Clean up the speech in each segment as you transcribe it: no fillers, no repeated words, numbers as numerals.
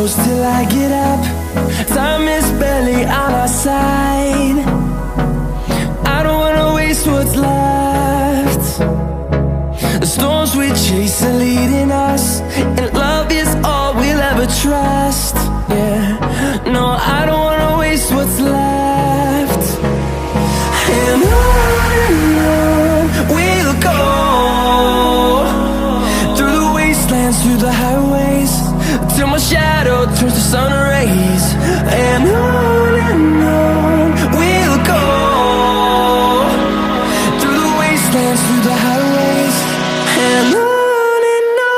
close till I get up. Time is barely on our side. I don't wanna waste what's left. The storms we chase are leading us, and love is all we'll ever trust. Yeah, no, I don't wanna waste what's left. And on we'll go, through the wastelands, through the highways, till my shadow turns to sun rays. And on we'll go, through the wastelands, through the highways, and on we'll go.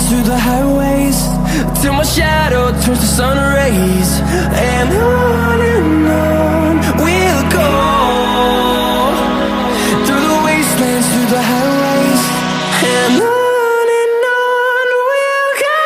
Through the highways, till my shadow turns to sun rays. And on we'll go, through the wastelands, through the highways, and on we'll go.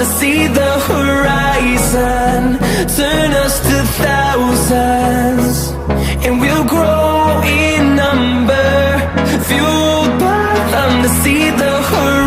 To see the horizon turn us to thousands, and we'll grow in number, fueled by them to see the horizon.